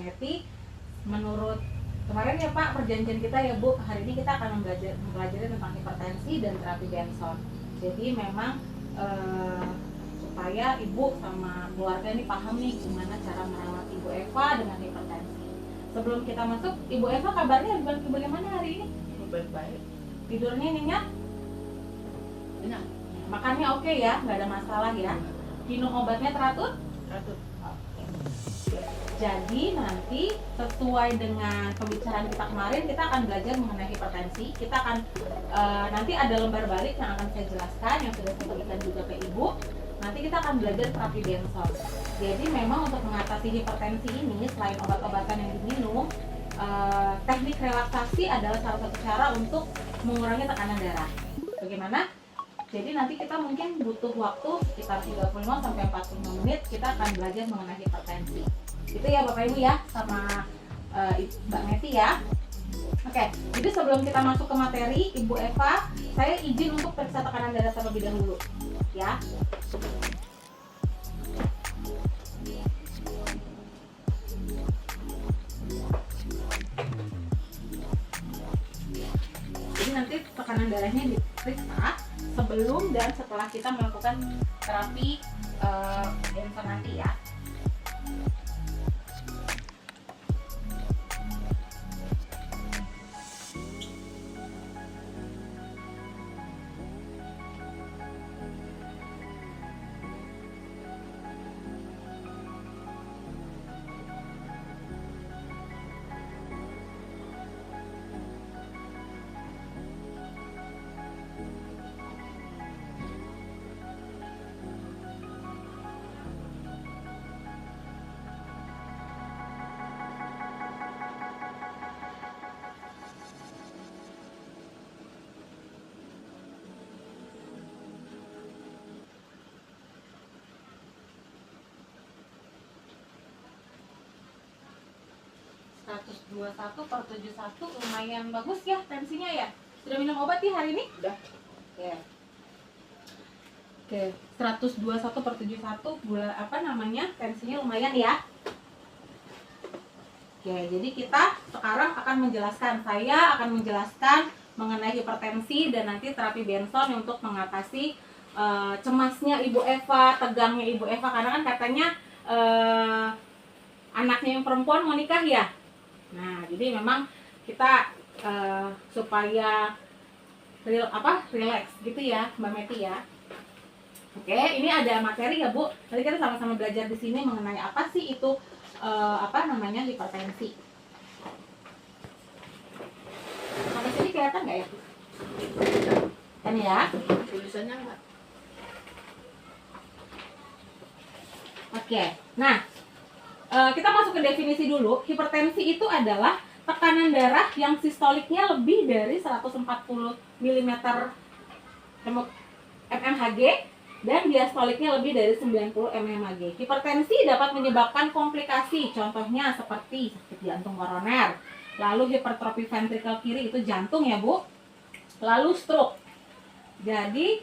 Meti. Menurut kemarin ya Pak, perjanjian kita ya Bu, hari ini kita akan mempelajari tentang hipertensi dan terapi Benson. Jadi memang supaya Ibu sama keluarga ini paham nih gimana cara merawat Ibu Eva dengan hipertensi. Sebelum kita masuk, Ibu Eva kabarnya bagaimana hari ini? Baik-baik. Tidurnya nyenyak? Enak. Makannya oke ya, nggak ada masalah ya. Minum obatnya teratur? Teratur. Jadi nanti sesuai dengan pembicaraan kita kemarin, kita akan belajar mengenai hipertensi. Kita akan nanti ada lembar balik yang akan saya jelaskan, yang sudah saya berikan juga ke Ibu. Nanti kita akan belajar terapi Benson. Jadi memang untuk mengatasi hipertensi ini, selain obat-obatan yang diminum, teknik relaksasi adalah salah satu cara untuk mengurangi tekanan darah. Bagaimana? Jadi nanti kita mungkin butuh waktu sekitar 35 sampai 45 menit, kita akan belajar mengenai hipertensi. Itu ya Bapak Ibu ya, sama Mbak Meti ya. Oke, jadi sebelum kita masuk ke materi, Ibu Eva, saya izin untuk periksa tekanan darah terlebih dahulu ya. Jadi nanti tekanan darahnya diperiksa sebelum dan setelah kita melakukan terapi Benson nanti ya. (121 per 71) lumayan bagus ya tensinya ya. Sudah minum obat ya hari ini? Udah. Oke. 121 per 71 tensinya lumayan ya. Oke, jadi kita sekarang akan menjelaskan, saya akan menjelaskan mengenai hipertensi dan nanti terapi Benson untuk mengatasi cemasnya Ibu Eva, tegangnya Ibu Eva, karena kan katanya anaknya yang perempuan mau nikah ya. Nah, jadi memang kita supaya relax gitu ya, Mbak Meti ya. Oke, ini ada materi ya Bu. Nanti kita sama-sama belajar di sini mengenai apa sih itu hipertensi. Sampai sini kelihatan nggak ya? Kan ya? Tulisannya enggak. Oke, nah kita masuk ke definisi dulu. Hipertensi itu adalah tekanan darah yang sistoliknya lebih dari 140 mm mmHg dan diastoliknya lebih dari 90 mmHg. Hipertensi dapat menyebabkan komplikasi, contohnya seperti sakit jantung koroner, lalu hipertrofi ventrikel kiri itu jantung ya Bu, lalu stroke. Jadi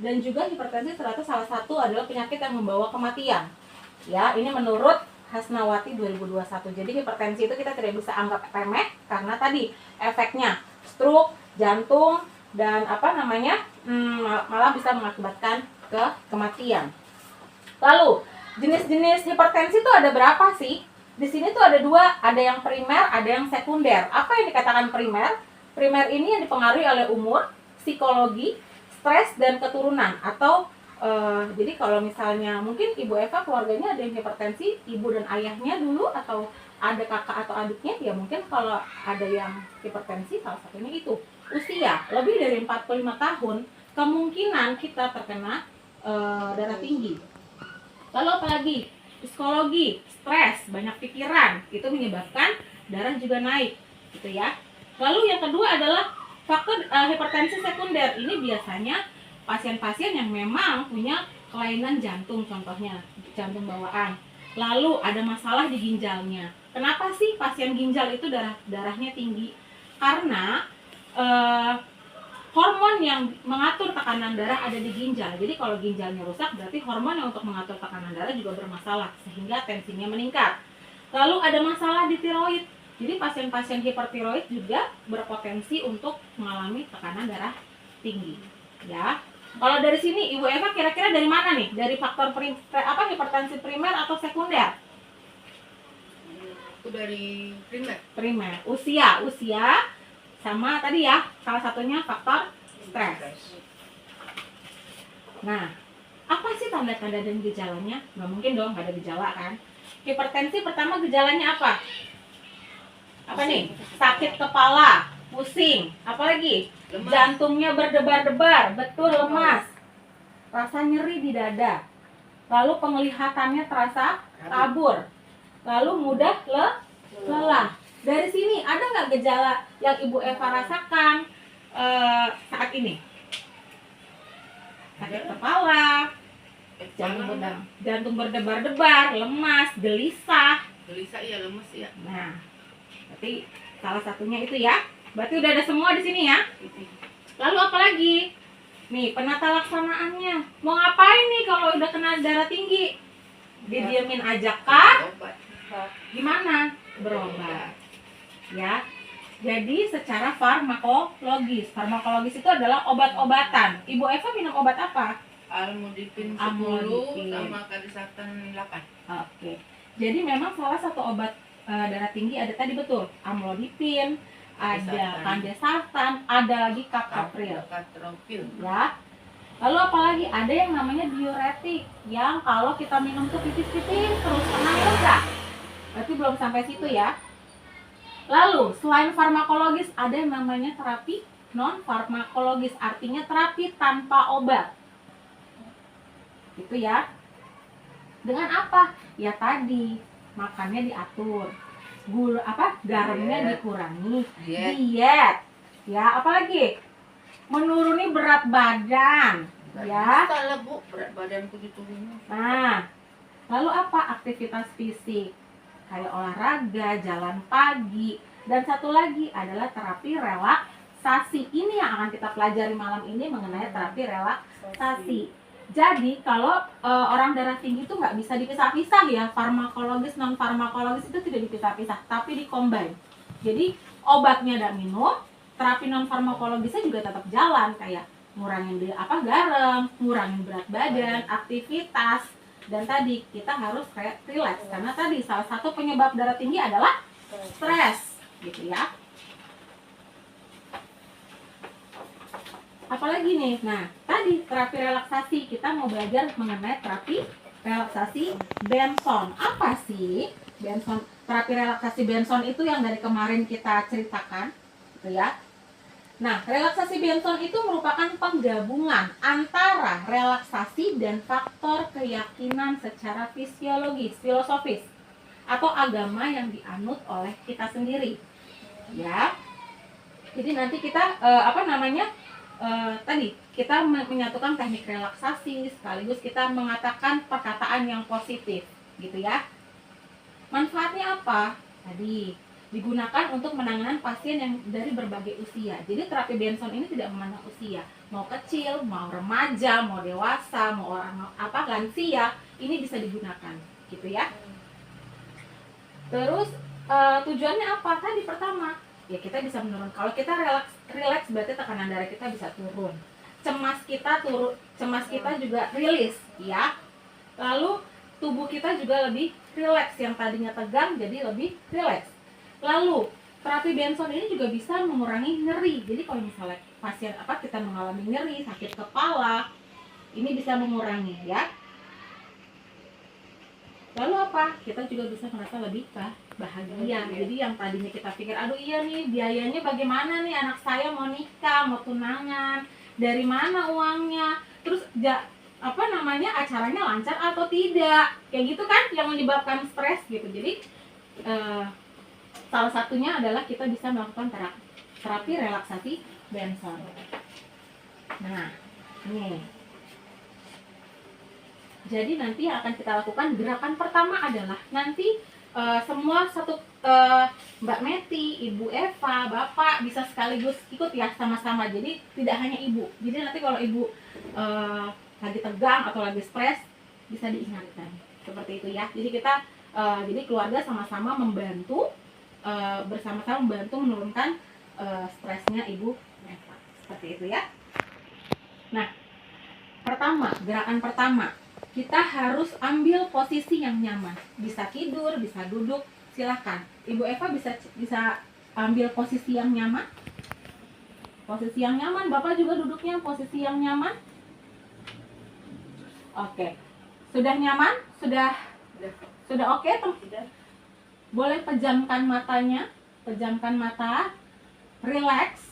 dan juga hipertensi ternyata salah satu adalah penyakit yang membawa kematian. Ya, ini menurut Hasnawati 2021. Jadi hipertensi itu kita tidak bisa anggap remeh karena tadi efeknya stroke, jantung dan malah bisa mengakibatkan kematian. Lalu jenis-jenis hipertensi itu ada berapa sih? Di sini tuh ada dua, ada yang primer, ada yang sekunder. Apa yang dikatakan primer? Primer ini yang dipengaruhi oleh umur, psikologi, stres dan keturunan atau jadi kalau misalnya mungkin Ibu Eva keluarganya ada yang hipertensi, ibu dan ayahnya dulu atau ada kakak atau adiknya, ya mungkin kalau ada yang hipertensi salah satunya itu. Usia lebih dari 45 tahun, kemungkinan kita terkena darah tinggi. Lalu apalagi? Psikologi, stres, banyak pikiran, itu menyebabkan darah juga naik, gitu ya. Lalu yang kedua adalah faktor hipertensi sekunder. Ini biasanya pasien-pasien yang memang punya kelainan jantung, contohnya jantung bawaan. Lalu ada masalah di ginjalnya. Kenapa sih pasien ginjal itu darahnya tinggi? Karena hormon yang mengatur tekanan darah ada di ginjal. Jadi kalau ginjalnya rusak berarti hormon yang untuk mengatur tekanan darah juga bermasalah sehingga tensinya meningkat. Lalu ada masalah di tiroid. Jadi pasien-pasien hipertiroid juga berpotensi untuk mengalami tekanan darah tinggi. Ya. Kalau dari sini Ibu Eva kira-kira dari mana nih? Dari faktor hipertensi primer atau sekunder? Itu dari primer. Primer. Usia sama tadi ya, salah satunya faktor stres. Nah, apa sih tanda-tanda dan gejalanya? Nggak mungkin dong nggak ada gejala kan? Hipertensi pertama gejalanya apa? Apa nih? Sakit kepala, pusing, apalagi? Lemas. Jantungnya berdebar-debar, betul lemas. Rasa nyeri di dada. Lalu penglihatannya terasa kabur. Lalu mudah lelah. Dari sini ada nggak gejala yang Ibu Eva rasakan saat ini? Sakit kepala, jantung berdebar-debar, lemas, gelisah. Gelisah ya, lemes ya. Nah, berarti salah satunya itu ya. Berarti udah ada semua di sini ya. Lalu apa lagi? Nih, penata laksanaannya. Mau ngapain nih kalau udah kena darah tinggi? Didiemin aja kah? Obat. Gimana? Berobat. Ya. Jadi secara farmakologis. Farmakologis itu adalah obat-obatan. Ibu Eva minum obat apa? Almodipin 10 Amlodipin. sama kadisatan 8. Oke. Jadi memang salah satu obat darah tinggi ada tadi betul. Amlodipin, ada kandesartan, ada lagi captopril. Captopril. Ya. Lalu apalagi ada yang namanya diuretik yang kalau kita minum tuh pipis-pipis terus tenang enggak? Berarti belum sampai situ ya. Lalu selain farmakologis ada yang namanya terapi non farmakologis, artinya terapi tanpa obat. Itu ya. Dengan apa? Ya tadi makannya diatur, garamnya dikurangi, diet. Ya apalagi? Menuruni berat badan. Ya. Bisa lah Bu, berat badanku diturunin. Nah, lalu apa? Aktivitas fisik kayak olahraga, jalan pagi, dan satu lagi adalah terapi relaksasi. Ini yang akan kita pelajari malam ini mengenai terapi relaksasi. Jadi kalau orang darah tinggi itu nggak bisa dipisah-pisah ya, farmakologis non farmakologis itu tidak dipisah-pisah, tapi dikombin. Jadi obatnya ada minum, terapi non farmakologisnya juga tetap jalan kayak ngurangin garam, ngurangin berat badan, aktivitas. Dan tadi kita harus kayak relax karena tadi salah satu penyebab darah tinggi adalah stres, gitu ya. Apalagi nih, nah tadi terapi relaksasi kita mau belajar mengenai terapi relaksasi Benson. Apa sih Benson? Terapi relaksasi Benson itu yang dari kemarin kita ceritakan, gitu ya. Nah, relaksasi Benson itu merupakan penggabungan antara relaksasi dan faktor keyakinan secara fisiologis, filosofis, atau agama yang dianut oleh kita sendiri. Ya. Jadi nanti kita tadi kita menyatukan teknik relaksasi sekaligus kita mengatakan perkataan yang positif, gitu ya. Manfaatnya apa? Tadi digunakan untuk penanganan pasien yang dari berbagai usia. Jadi terapi Benson ini tidak memandang usia, mau kecil, mau remaja, mau dewasa, mau orang lansia, ini bisa digunakan, gitu ya. Terus tujuannya apa? Tadi pertama, ya kita bisa menurun. Kalau kita relax berarti tekanan darah kita bisa turun. Cemas kita juga rilis, ya. Lalu tubuh kita juga lebih rileks, yang tadinya tegang jadi lebih rileks. Lalu terapi Benson ini juga bisa mengurangi nyeri. Jadi kalau misalnya pasien kita mengalami nyeri, sakit kepala, ini bisa mengurangi ya. Lalu apa? Kita juga bisa merasa lebih bahagia. Jadi yang tadinya kita pikir, aduh iya nih biayanya bagaimana nih, anak saya mau nikah, mau tunangan, dari mana uangnya, terus acaranya lancar atau tidak, kayak gitu kan yang menyebabkan stres gitu. Jadi salah satunya adalah kita bisa melakukan terapi relaksasi Benson. Nah, ini. Jadi nanti yang akan kita lakukan gerakan pertama adalah nanti semua Mbak Meti, Ibu Eva, Bapak bisa sekaligus ikut ya sama-sama. Jadi tidak hanya Ibu. Jadi nanti kalau Ibu lagi tegang atau lagi stres bisa diingatkan. Seperti itu ya. Jadi kita Jadi keluarga sama-sama membantu, bersama-sama membantu menurunkan stresnya Ibu Eva. Seperti itu ya. Nah, gerakan pertama, kita harus ambil posisi yang nyaman. Bisa tidur, bisa duduk, silakan. Ibu Eva bisa ambil posisi yang nyaman. Posisi yang nyaman, Bapak juga duduknya posisi yang nyaman. Oke. Sudah nyaman? Sudah oke, Sudah. boleh pejamkan matanya, pejamkan mata, relax.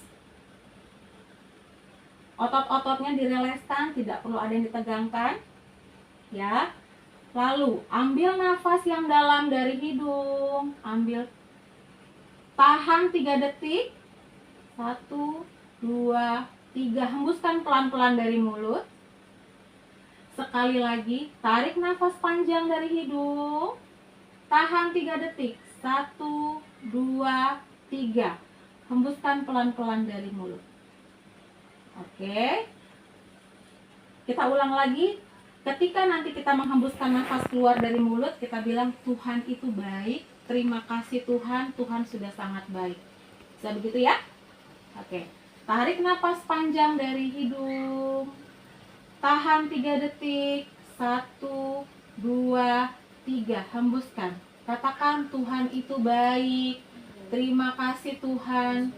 Otot-ototnya direlekskan, tidak perlu ada yang ditegangkan. Ya. Lalu, ambil nafas yang dalam dari hidung, tahan 3 detik. 1, 2, 3, hembuskan pelan-pelan dari mulut. Sekali lagi, tarik nafas panjang dari hidung. Tahan 3 detik. 1, 2, 3. Hembuskan pelan-pelan dari mulut. Oke. Kita ulang lagi. Ketika nanti kita menghembuskan nafas keluar dari mulut, kita bilang Tuhan itu baik. Terima kasih Tuhan, Tuhan sudah sangat baik. Bisa begitu ya? Oke. Tarik nafas panjang dari hidung. Tahan 3 detik. 1, 2, 3. Hembuskan. Katakan Tuhan itu baik. Terima kasih Tuhan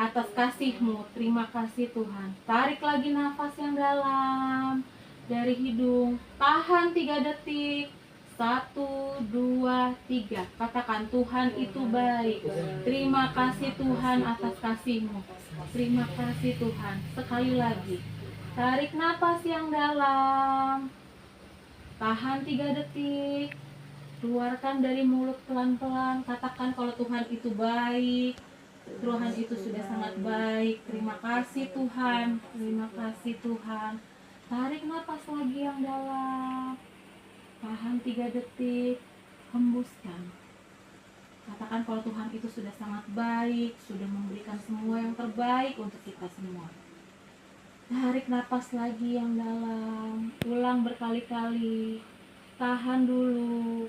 atas kasih-Mu. Terima kasih Tuhan. Tarik lagi nafas yang dalam dari hidung. Tahan 3 detik. 1, 2, 3. Katakan Tuhan itu baik. Terima kasih Tuhan atas kasih-Mu. Terima kasih Tuhan. Sekali lagi. Tarik nafas yang dalam. Tahan 3 detik. Keluarkan dari mulut pelan-pelan. Katakan kalau Tuhan itu baik. Tuhan itu sudah sangat baik. Terima kasih Tuhan. Terima kasih Tuhan. Tarik nafas lagi yang dalam. Tahan 3 detik. Hembuskan. Katakan kalau Tuhan itu sudah sangat baik. Sudah memberikan semua yang terbaik untuk kita semua. Tarik nafas lagi yang dalam. Ulang berkali-kali. Tahan dulu.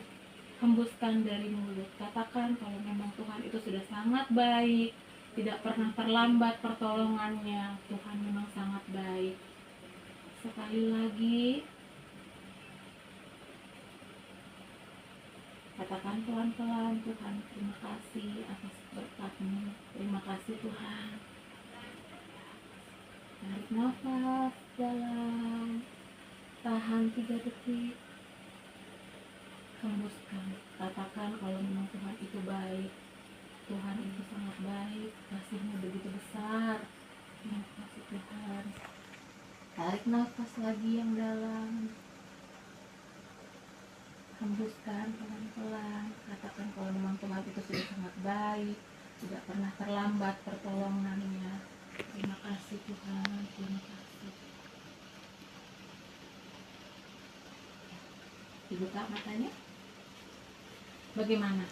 Hembuskan dari mulut. Katakan kalau memang Tuhan itu sudah sangat baik. Tidak pernah terlambat pertolongannya. Tuhan memang sangat baik. Sekali lagi. Katakan pelan-pelan, Tuhan terima kasih atas berkat-Mu. Terima kasih Tuhan. Tarik nafas dalam. Tahan 3 detik. Hembuskan. Katakan kalau memang Tuhan itu baik. Tuhan itu sangat baik. Kasih-Mu begitu besar. Terima kasih Tuhan. Tarik nafas lagi yang dalam. Hembuskan pelan-pelan. Katakan kalau memang Tuhan itu sudah sangat baik. Tidak pernah terlambat pertolongannya. Terima kasih Tuhan. Terima kasih. Dibuka matanya. Bagaimana?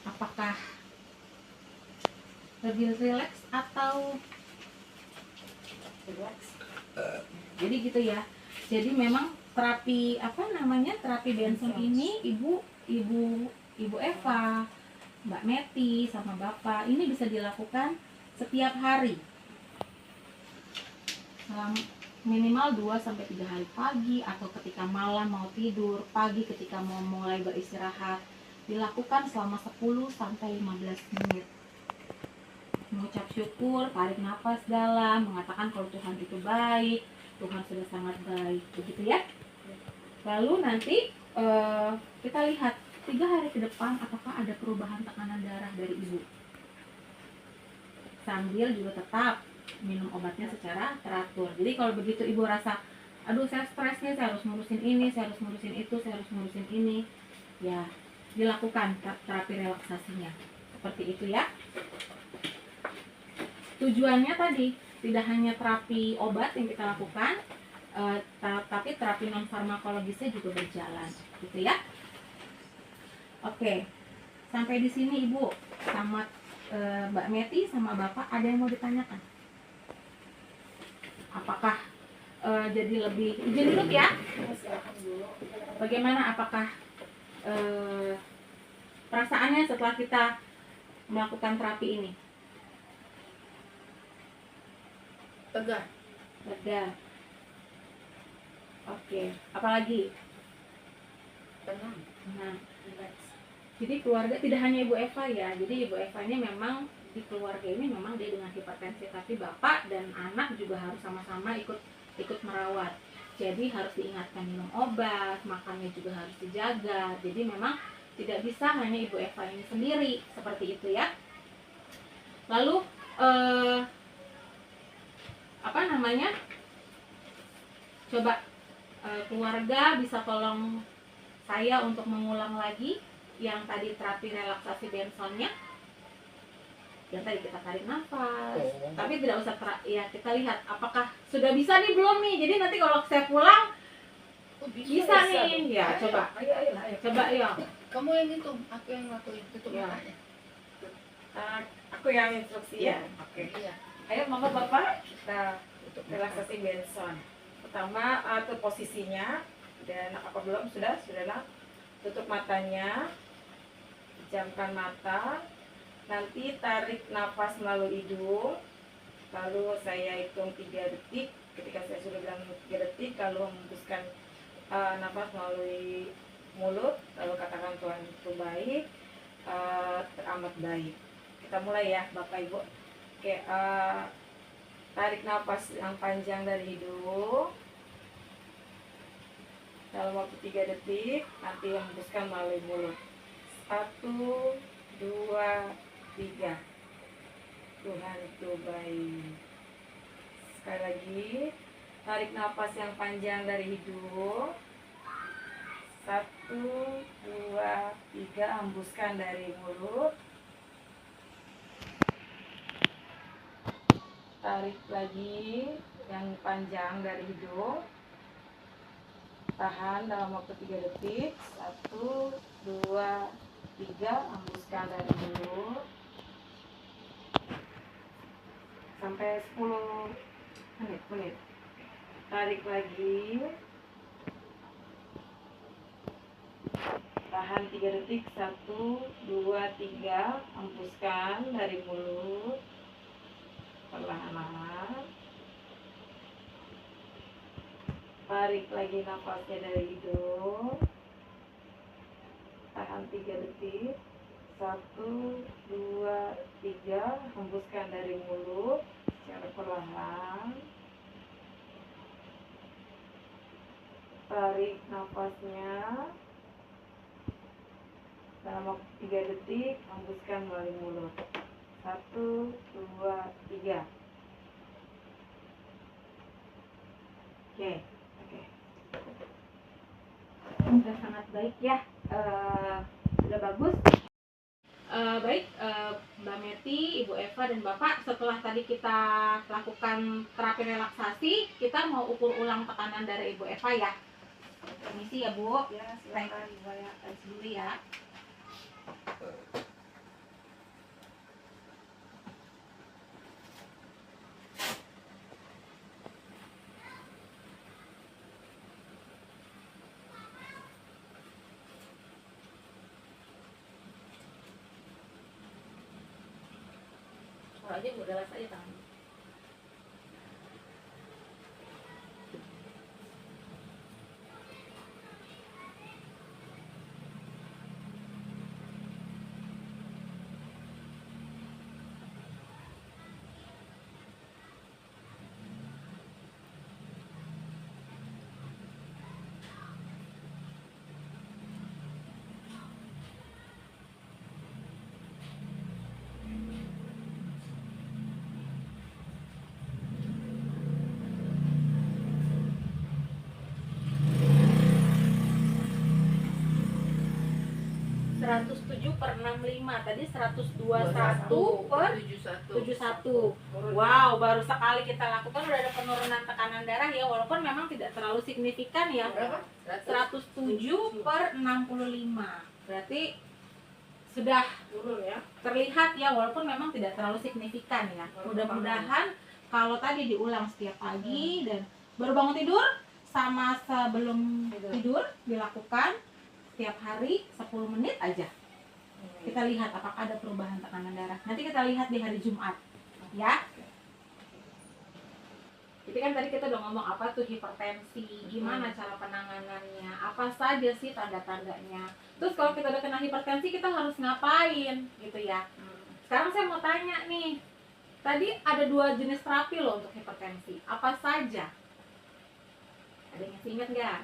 Apakah lebih rileks atau relax? Jadi gitu ya. Jadi memang terapi terapi Benson ini Ibu Eva, Mbak Meti sama Bapak ini bisa dilakukan setiap hari. Minimal 2-3 hari, pagi atau ketika malam mau tidur, pagi ketika mau mulai beristirahat. Dilakukan selama 10-15 menit. Mengucap syukur, tarik nafas dalam, mengatakan kalau Tuhan itu baik, Tuhan sudah sangat baik, begitu ya. Lalu nanti kita lihat 3 hari ke depan apakah ada perubahan tekanan darah dari Ibu. Sambil juga tetap minum obatnya secara teratur. Jadi kalau begitu Ibu rasa, aduh saya stres nih, saya harus ngurusin ini, saya harus ngurusin itu, saya harus ngurusin ini, ya dilakukan terapi relaksasinya. Seperti itu ya. Tujuannya tadi tidak hanya terapi obat yang kita lakukan, tapi terapi non farmakologisnya juga berjalan, gitu ya. Oke, sampai di sini Ibu sama Mbak Meti sama Bapak ada yang mau ditanyakan? Apakah jadi lebih izin dulu ya? Bagaimana? Apakah perasaannya setelah kita melakukan terapi ini? Tegar. Lega. Oke, apalagi? Tenang. Nah, jadi keluarga tidak hanya Ibu Eva ya. Jadi Ibu Eva ini memang di keluarga ini memang dia dengan hipertensi, tapi bapak dan anak juga harus sama-sama ikut merawat. Jadi harus diingatkan minum obat, makannya juga harus dijaga. Jadi memang tidak bisa hanya Ibu Eva ini sendiri seperti itu ya. Lalu apa namanya? Coba keluarga bisa tolong saya untuk mengulang lagi yang tadi terapi relaksasi Bensonnya. Yang tadi kita tarik nafas, tapi tidak usah ya kita lihat apakah sudah bisa nih belum nih. Jadi nanti kalau saya pulang bisa nih ya, coba coba ya. Kamu yang itu, aku yang lakuin, tutup Ya. matanya. Aku yang instruksi ya. Oke. Iya. Ayo mama bapak kita relaksasi Benson. Pertama atur posisinya dan apa belum sudahlah. Tutup matanya, pejamkan mata. Nanti tarik nafas melalui hidung. Lalu saya hitung 3 detik. Ketika saya sudah bilang 3 detik, lalu hembuskan nafas melalui mulut. Lalu katakan Tuhan itu baik, teramat baik. Kita mulai ya Bapak Ibu. Oke, tarik nafas yang panjang dari hidung dalam waktu 3 detik. Nanti hembuskan melalui mulut. 1, 2, 3. Tuhan itu baik. Sekali lagi, tarik nafas yang panjang dari hidung. 1, 2, 3, hembuskan dari mulut. Tarik lagi yang panjang dari hidung. Tahan dalam waktu 3 detik. 1, 2, 3, hembuskan dari mulut. Sampai 10 menit. Tarik lagi. Tahan 3 detik. 1, 2, 3, hembuskan dari mulut. Perlahan-lahan. Tarik lagi nafasnya dari hidung. Tahan 3 detik. 1, 2, 3, hembuskan dari mulut secara perlahan. Tarik nafasnya dalam waktu 3 detik, hembuskan melalui mulut. 1, 2, 3. Oke. Sudah sangat baik ya. Sudah bagus. Baik, Mbak Meti, Ibu Eva dan Bapak, setelah tadi kita lakukan terapi relaksasi, kita mau ukur ulang tekanan darah Ibu Eva ya. Permisi ya Bu. Ya, Baik, silakan. saya tes dulu ya. Kalau aja Bu, relax aja tangannya. Seratus 107/65, tadi 121/71. 71. Wow, baru sekali kita lakukan udah ada penurunan tekanan darah ya, walaupun memang tidak terlalu signifikan ya. Berapa? 107/65. Berarti sudah Turun ya. terlihat ya, walaupun memang tidak terlalu signifikan ya. Mudah-mudahan kalau tadi diulang setiap pagi dan baru bangun tidur sama sebelum tidur dilakukan, tiap hari 10 menit aja. Kita lihat apakah ada perubahan tekanan darah. Nanti kita lihat di hari Jumat, ya. Jadi kan tadi kita udah ngomong apa tuh hipertensi, gimana cara penanganannya, apa saja sih tanda-tandanya. Terus kalau kita udah kena hipertensi kita harus ngapain gitu ya. Sekarang saya mau tanya nih, tadi ada 2 jenis terapi loh untuk hipertensi. Apa saja? Ada yang masih ingat nggak?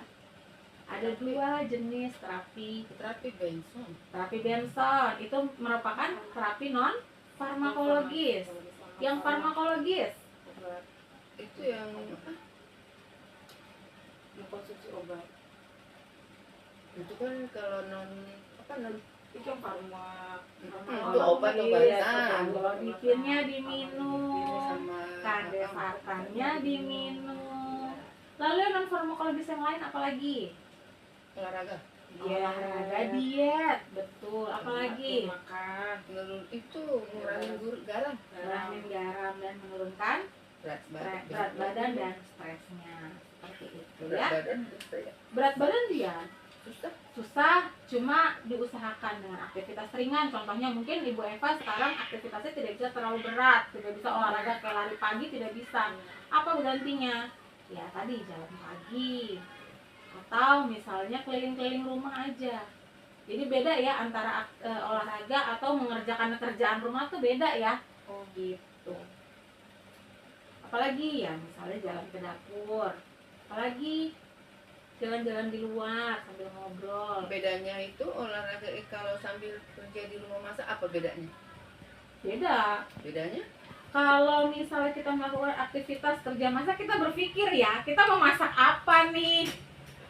Ada 2 jenis terapi. Terapi Benson. Terapi Benson itu merupakan terapi non farmakologis. Yang farmakologis Itu yang apa? Mengkonsumsi obat. Itu kan kalau non Itu yang farma. itu obat-obatan. Klorofilnya diminum, sama kandesartannya diminum. Lalu yang non farmakologis yang lain apalagi? olahraga. Olahraga, diet, betul. Apalagi Makan. Menurun itu ngurangin garam, ngurangin garam dan menurunkan berat badan dan stresnya. Seperti itu berat ya. badan susah ya. Berat badan dia Susah. susah, cuma diusahakan dengan aktivitas ringan. Contohnya mungkin Ibu Eva sekarang aktivitasnya tidak bisa terlalu berat, tidak bisa olahraga kayak lari pagi, tidak bisa. Apa gantinya? Ya tadi jalan pagi, atau misalnya keliling-keliling rumah aja. Jadi beda ya antara olahraga atau mengerjakan kerjaan rumah tuh beda ya. Oh gitu. Apalagi ya misalnya jalan ke dapur, apalagi jalan-jalan di luar sambil ngobrol. Bedanya itu olahraga kalau sambil kerja di rumah masak apa bedanya? Beda. Bedanya? Kalau misalnya kita melakukan aktivitas kerja masak, kita berpikir ya, kita mau masak apa nih?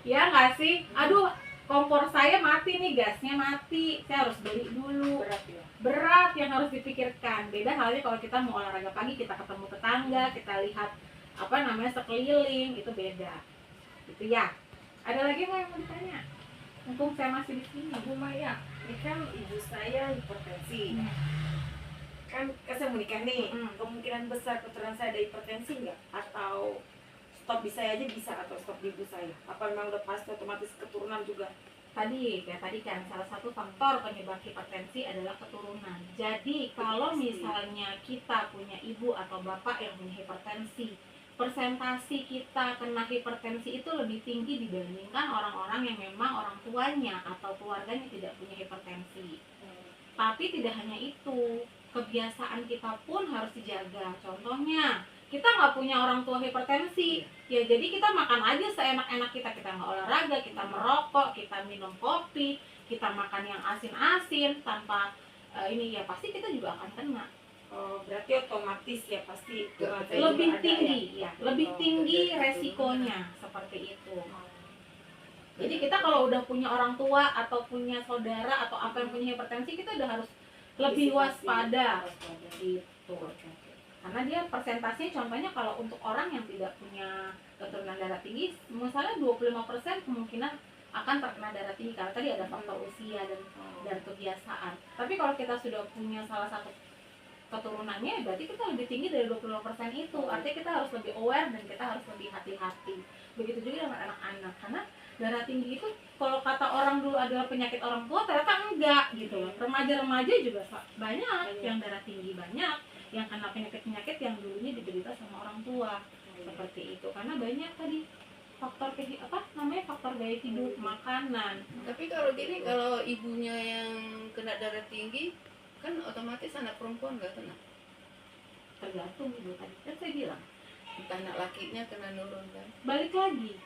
Ya nggak sih? Aduh, kompor saya mati nih, gasnya mati, saya harus beli dulu. Berat ya. Berat yang harus dipikirkan. Beda halnya kalau kita mau olahraga pagi, kita ketemu tetangga, kita lihat apa namanya sekeliling, itu beda. Gitu ya. Ada lagi nggak yang mau ditanya? Mumpung saya masih di sini. Bu Maya, ini kan ibu saya hipertensi. Kan saya mau nikah nih. Kemungkinan besar keturunan saya ada hipertensi nggak? Atau stop di saya aja bisa atau stop di ibu saya? Apa memang udah pasti otomatis keturunan juga? Tadi kan salah satu faktor penyebab hipertensi adalah keturunan. Jadi kalau misalnya kita punya ibu atau bapak yang punya hipertensi, persentasi kita kena hipertensi itu lebih tinggi dibandingkan orang-orang yang memang orang tuanya atau keluarganya tidak punya hipertensi. Tapi tidak hanya itu, kebiasaan kita pun harus dijaga. Contohnya, kita nggak punya orang tua hipertensi, ya jadi kita makan aja seenak-enak kita nggak olahraga, kita merokok, kita minum kopi, kita makan yang asin-asin tanpa ini ya pasti kita juga akan kena. Oh, berarti otomatis ya pasti keturunan saya Lebih juga ada tinggi ya? ya, lebih tinggi resikonya seperti itu. Jadi kita kalau udah punya orang tua atau punya saudara atau apa yang punya hipertensi, kita udah harus lebih waspada gitu. Karena dia persentasenya contohnya kalau untuk orang yang tidak punya keturunan darah tinggi, misalnya 25% kemungkinan akan terkena darah tinggi karena tadi ada faktor usia dan kebiasaan. Tapi kalau kita sudah punya salah satu keturunannya, berarti kita lebih tinggi dari 25% itu. Artinya kita harus lebih aware dan kita harus lebih hati-hati. Begitu juga dengan anak-anak, karena darah tinggi itu kalau kata orang dulu adalah penyakit orang tua, ternyata enggak gitu loh. Remaja-remaja juga banyak yang darah tinggi, banyak yang kena penyakit-penyakit yang dulunya diderita sama orang tua. Seperti itu, karena banyak tadi faktor faktor gaya hidup, makanan. Tapi kalau gini, kalau ibunya yang kena darah tinggi, kan otomatis anak perempuan nggak kena. Tergantung ibu tadi kan saya bilang. Entah anak lakinya kena nurun kan. Balik lagi,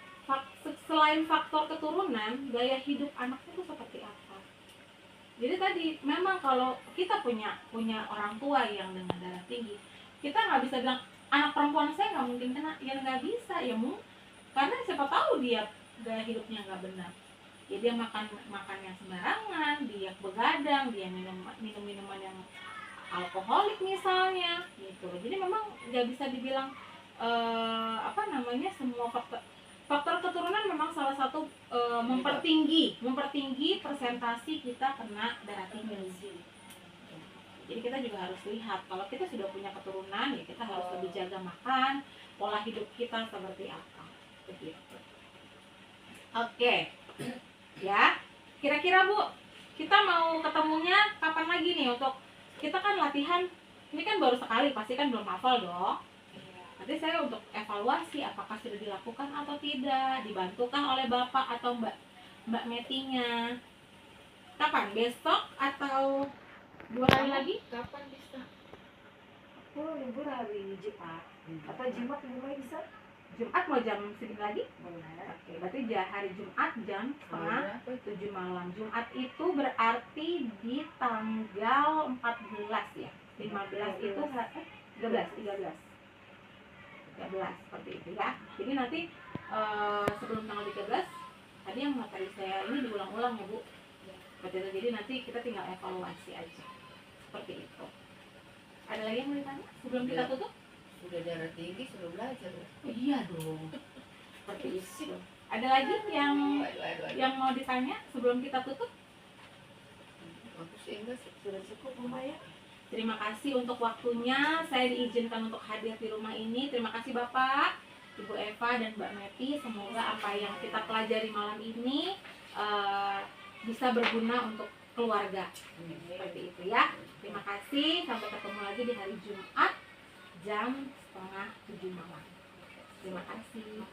selain faktor keturunan, gaya hidup anaknya itu seperti apa? Jadi tadi memang kalau kita punya orang tua yang dengan darah tinggi, kita nggak bisa bilang anak perempuan saya nggak mungkin kena, ya nggak bisa ya karena siapa tahu dia gaya hidupnya nggak benar. Ya dia makan yang sembarangan, dia begadang, dia minum minuman yang alkoholik misalnya, gitu. Jadi memang nggak bisa dibilang semua faktor keturunan memang salah satu mempertinggi persentasi kita kena darah tinggi. Jadi kita juga harus lihat kalau kita sudah punya keturunan, ya kita harus lebih jaga makan, pola hidup kita seperti apa. Begitu. Oke. Ya. Kira-kira Bu, kita mau ketemunya kapan lagi nih untuk kita kan latihan ini kan baru sekali, pasti kan belum hafal dong. Nanti saya untuk evaluasi apakah sudah dilakukan atau tidak, dibantukan oleh Bapak atau Mbak Metinya. Kapan? Besok atau 2 hari lagi? Kapan bisa? Oh, libur hari Jumat. Atau Jumat libur lagi bisa? Jumat mau jam segini lagi? Boleh. Oke, berarti hari Jumat jam setengah 7 malam. Jumat itu berarti di tanggal 14 ya. 15 itu 13 seperti itu ya. Jadi nanti sebelum tanggal 13 tadi yang materi saya ini diulang-ulang ya Bu. Jadi nanti kita tinggal evaluasi aja. Seperti itu. Ada lagi yang mau ditanya sebelum kita tutup? Udah darah tinggi suruh belajar. Iya dong. Seperti itu. Ada lagi yang Aduh. mau ditanya sebelum kita tutup? Aku sih enggak sih, sudah cukup Mama ya. Terima kasih untuk waktunya. Saya diizinkan untuk hadir di rumah ini. Terima kasih Bapak, Ibu Eva dan Mbak Meti. Semoga apa yang kita pelajari malam ini bisa berguna untuk keluarga. Seperti itu ya. Terima kasih. Sampai ketemu lagi di hari Jumat jam setengah 7 malam. Terima kasih.